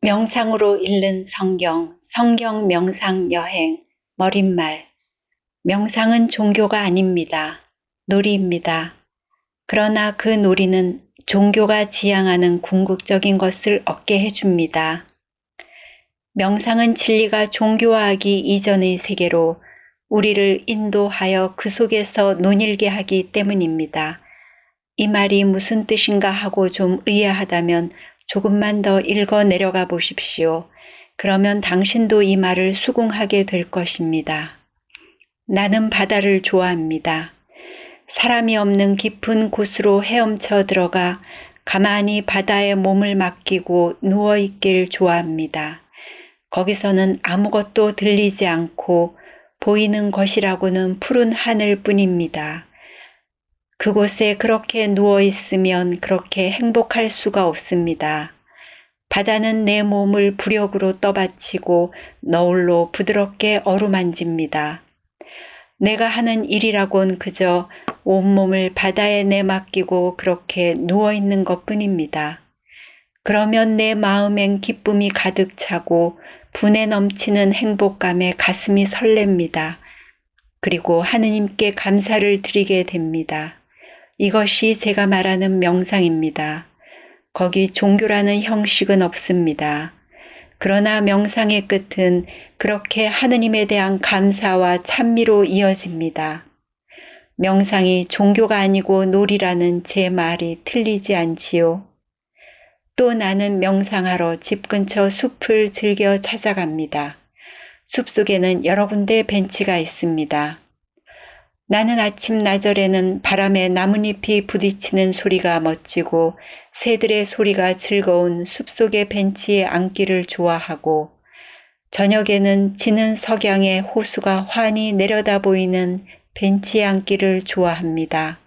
명상으로 읽는 성경, 성경 명상 여행, 머릿말. 명상은 종교가 아닙니다. 놀이입니다. 그러나 그 놀이는 종교가 지향하는 궁극적인 것을 얻게 해줍니다. 명상은 진리가 종교화하기 이전의 세계로 우리를 인도하여 그 속에서 논일게 하기 때문입니다. 이 말이 무슨 뜻인가 하고 좀 의아하다면 조금만 더 읽어 내려가 보십시오. 그러면 당신도 이 말을 수긍하게 될 것입니다. 나는 바다를 좋아합니다. 사람이 없는 깊은 곳으로 헤엄쳐 들어가 가만히 바다에 몸을 맡기고 누워있길 좋아합니다. 거기서는 아무것도 들리지 않고 보이는 것이라고는 푸른 하늘 뿐입니다. 그곳에 그렇게 누워있으면 그렇게 행복할 수가 없습니다. 바다는 내 몸을 부력으로 떠받치고 너울로 부드럽게 어루만집니다. 내가 하는 일이라곤 그저 온몸을 바다에 내맡기고 그렇게 누워있는 것뿐입니다. 그러면 내 마음엔 기쁨이 가득 차고 분에 넘치는 행복감에 가슴이 설렙니다. 그리고 하느님께 감사를 드리게 됩니다. 이것이 제가 말하는 명상입니다. 거기 종교라는 형식은 없습니다. 그러나 명상의 끝은 그렇게 하느님에 대한 감사와 찬미로 이어집니다. 명상이 종교가 아니고 놀이라는 제 말이 틀리지 않지요. 또 나는 명상하러 집 근처 숲을 즐겨 찾아갑니다. 숲속에는 여러 군데 벤치가 있습니다. 나는 아침 나절에는 바람에 나뭇잎이 부딪히는 소리가 멋지고 새들의 소리가 즐거운 숲속의 벤치에 앉기를 좋아하고 저녁에는 지는 석양에 호수가 환히 내려다 보이는 벤치에 앉기를 좋아합니다.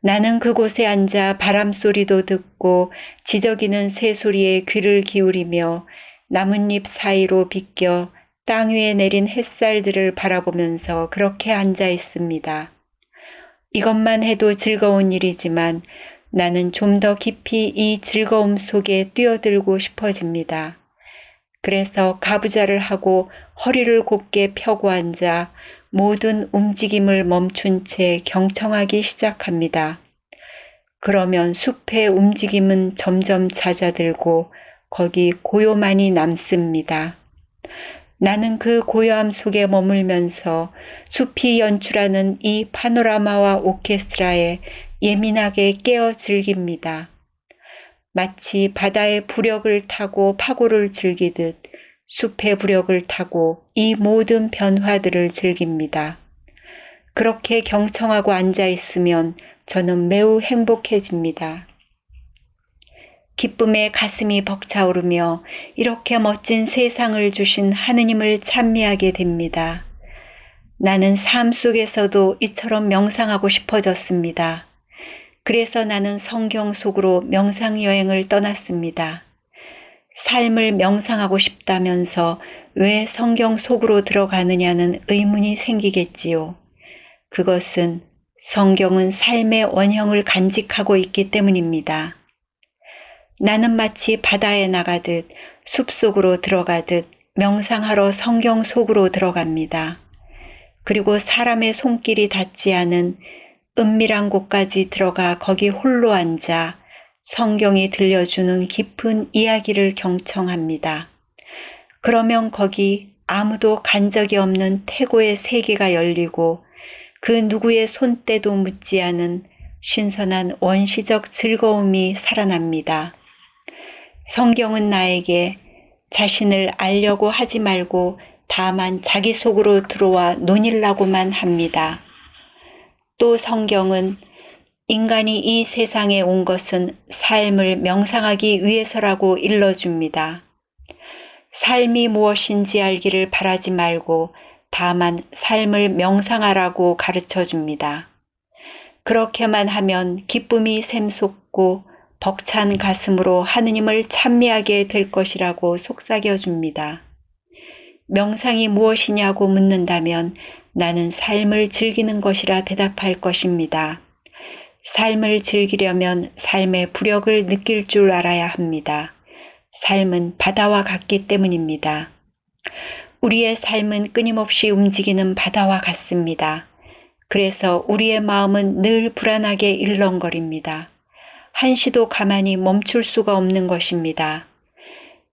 나는 그곳에 앉아 바람 소리도 듣고 지저귀는 새소리에 귀를 기울이며 나뭇잎 사이로 비껴 땅 위에 내린 햇살들을 바라보면서 그렇게 앉아 있습니다. 이것만 해도 즐거운 일이지만 나는 좀 더 깊이 이 즐거움 속에 뛰어들고 싶어집니다. 그래서 가부좌를 하고 허리를 곧게 펴고 앉아 모든 움직임을 멈춘 채 경청하기 시작합니다. 그러면 숲의 움직임은 점점 잦아들고 거기 고요만이 남습니다. 나는 그 고요함 속에 머물면서 숲이 연출하는 이 파노라마와 오케스트라에 예민하게 깨어 즐깁니다. 마치 바다의 부력을 타고 파고를 즐기듯 숲의 부력을 타고 이 모든 변화들을 즐깁니다. 그렇게 경청하고 앉아 있으면 저는 매우 행복해집니다. 기쁨에 가슴이 벅차오르며 이렇게 멋진 세상을 주신 하느님을 찬미하게 됩니다. 나는 삶 속에서도 이처럼 명상하고 싶어졌습니다. 그래서 나는 성경 속으로 명상 여행을 떠났습니다. 삶을 명상하고 싶다면서 왜 성경 속으로 들어가느냐는 의문이 생기겠지요. 그것은 성경은 삶의 원형을 간직하고 있기 때문입니다. 나는 마치 바다에 나가듯 숲속으로 들어가듯 명상하러 성경 속으로 들어갑니다. 그리고 사람의 손길이 닿지 않은 은밀한 곳까지 들어가 거기 홀로 앉아 성경이 들려주는 깊은 이야기를 경청합니다. 그러면 거기 아무도 간 적이 없는 태고의 세계가 열리고 그 누구의 손때도 묻지 않은 신선한 원시적 즐거움이 살아납니다. 성경은 나에게 자신을 알려고 하지 말고 다만 자기 속으로 들어와 논일라고만 합니다. 또 성경은 인간이 이 세상에 온 것은 삶을 명상하기 위해서라고 일러줍니다. 삶이 무엇인지 알기를 바라지 말고 다만 삶을 명상하라고 가르쳐줍니다. 그렇게만 하면 기쁨이 샘솟고 벅찬 가슴으로 하느님을 찬미하게 될 것이라고 속삭여줍니다. 명상이 무엇이냐고 묻는다면 나는 삶을 즐기는 것이라 대답할 것입니다. 삶을 즐기려면 삶의 부력을 느낄 줄 알아야 합니다. 삶은 바다와 같기 때문입니다. 우리의 삶은 끊임없이 움직이는 바다와 같습니다. 그래서 우리의 마음은 늘 불안하게 일렁거립니다. 한시도 가만히 멈출 수가 없는 것입니다.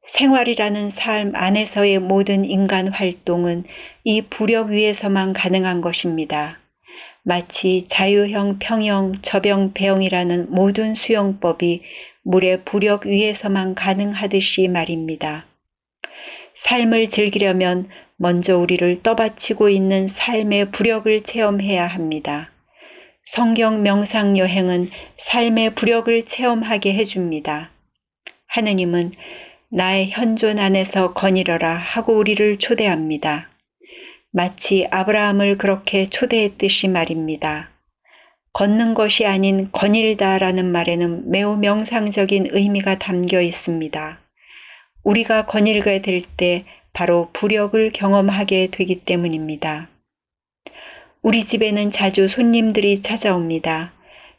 생활이라는 삶 안에서의 모든 인간 활동은 이 부력 위에서만 가능한 것입니다. 마치 자유형, 평형, 저병, 배형이라는 모든 수용법이 물의 부력 위에서만 가능하듯이 말입니다. 삶을 즐기려면 먼저 우리를 떠받치고 있는 삶의 부력을 체험해야 합니다. 성경 명상 여행은 삶의 부력을 체험하게 해줍니다. 하느님은 나의 현존 안에서 거닐어라 하고 우리를 초대합니다. 마치 아브라함을 그렇게 초대했듯이 말입니다. 걷는 것이 아닌 거닐다라는 말에는 매우 명상적인 의미가 담겨 있습니다. 우리가 거닐게 될 때 바로 부력을 경험하게 되기 때문입니다. 우리 집에는 자주 손님들이 찾아옵니다.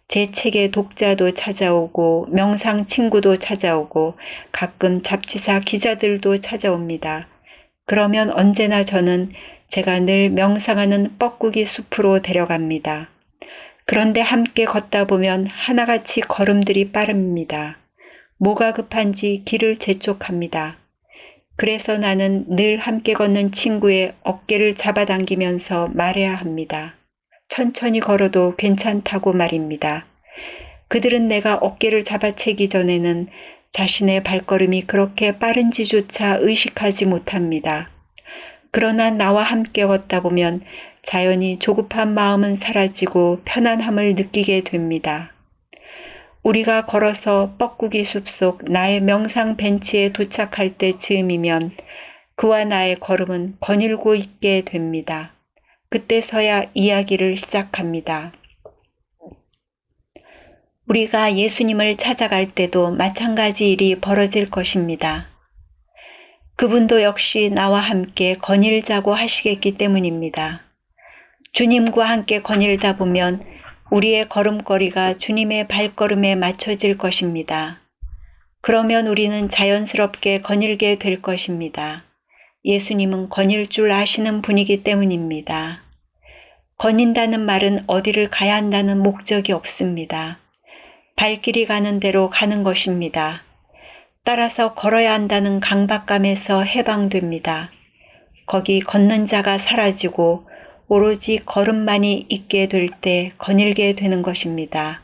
제 책의 독자도 찾아오고 명상 친구도 찾아오고 가끔 잡지사 기자들도 찾아옵니다. 그러면 언제나 저는 제가 늘 명상하는 뻐꾸기 숲으로 데려갑니다. 그런데 함께 걷다 보면 하나같이 걸음들이 빠릅니다. 뭐가 급한지 길을 재촉합니다. 그래서 나는 늘 함께 걷는 친구의 어깨를 잡아당기면서 말해야 합니다. 천천히 걸어도 괜찮다고 말입니다. 그들은 내가 어깨를 잡아채기 전에는 자신의 발걸음이 그렇게 빠른지조차 의식하지 못합니다. 그러나 나와 함께 걷다 보면 자연히 조급한 마음은 사라지고 편안함을 느끼게 됩니다. 우리가 걸어서 뻐꾸기 숲속 나의 명상 벤치에 도착할 때 즈음이면 그와 나의 걸음은 거닐고 있게 됩니다. 그때서야 이야기를 시작합니다. 우리가 예수님을 찾아갈 때도 마찬가지 일이 벌어질 것입니다. 그분도 역시 나와 함께 거닐자고 하시겠기 때문입니다. 주님과 함께 거닐다 보면 우리의 걸음걸이가 주님의 발걸음에 맞춰질 것입니다. 그러면 우리는 자연스럽게 거닐게 될 것입니다. 예수님은 거닐 줄 아시는 분이기 때문입니다. 거닌다는 말은 어디를 가야 한다는 목적이 없습니다. 발길이 가는 대로 가는 것입니다. 따라서 걸어야 한다는 강박감에서 해방됩니다. 거기 걷는 자가 사라지고 오로지 걸음만이 있게 될 때 거닐게 되는 것입니다.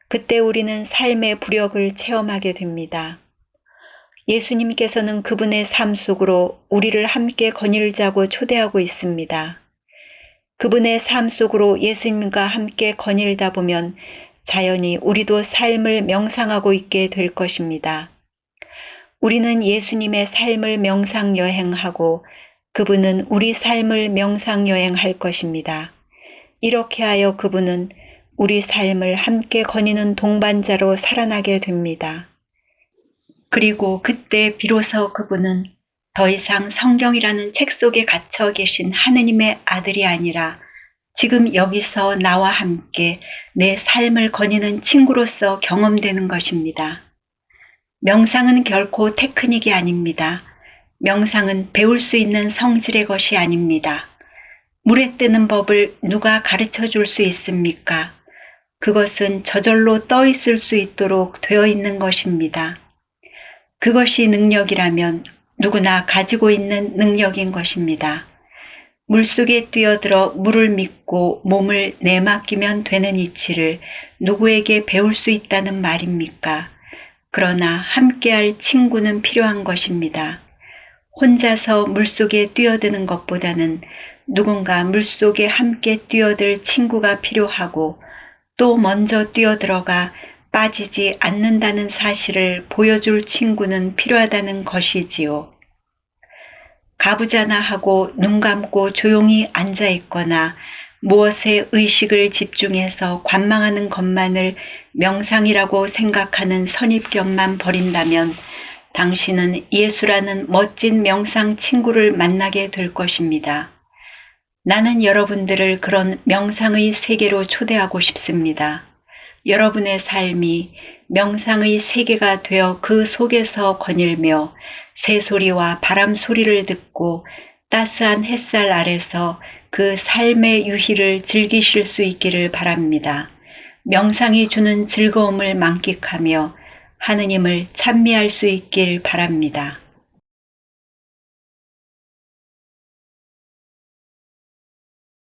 그때 우리는 삶의 부력을 체험하게 됩니다. 예수님께서는 그분의 삶 속으로 우리를 함께 거닐자고 초대하고 있습니다. 그분의 삶 속으로 예수님과 함께 거닐다 보면 자연히 우리도 삶을 명상하고 있게 될 것입니다. 우리는 예수님의 삶을 명상 여행하고 그분은 우리 삶을 명상 여행할 것입니다. 이렇게 하여 그분은 우리 삶을 함께 거니는 동반자로 살아나게 됩니다. 그리고 그때 비로소 그분은 더 이상 성경이라는 책 속에 갇혀 계신 하느님의 아들이 아니라 지금 여기서 나와 함께 내 삶을 거니는 친구로서 경험되는 것입니다. 명상은 결코 테크닉이 아닙니다. 명상은 배울 수 있는 성질의 것이 아닙니다. 물에 뜨는 법을 누가 가르쳐 줄 수 있습니까? 그것은 저절로 떠 있을 수 있도록 되어 있는 것입니다. 그것이 능력이라면 누구나 가지고 있는 능력인 것입니다. 물속에 뛰어들어 물을 믿고 몸을 내맡기면 되는 이치를 누구에게 배울 수 있다는 말입니까? 그러나 함께할 친구는 필요한 것입니다. 혼자서 물속에 뛰어드는 것보다는 누군가 물속에 함께 뛰어들 친구가 필요하고 또 먼저 뛰어들어가 빠지지 않는다는 사실을 보여줄 친구는 필요하다는 것이지요. 가부좌나 하고 눈 감고 조용히 앉아 있거나 무엇에 의식을 집중해서 관망하는 것만을 명상이라고 생각하는 선입견만 버린다면 당신은 예수라는 멋진 명상 친구를 만나게 될 것입니다. 나는 여러분들을 그런 명상의 세계로 초대하고 싶습니다. 여러분의 삶이 명상의 세계가 되어 그 속에서 거닐며 새소리와 바람 소리를 듣고 따스한 햇살 아래서 그 삶의 유희를 즐기실 수 있기를 바랍니다. 명상이 주는 즐거움을 만끽하며 하느님을 찬미할 수 있길 바랍니다.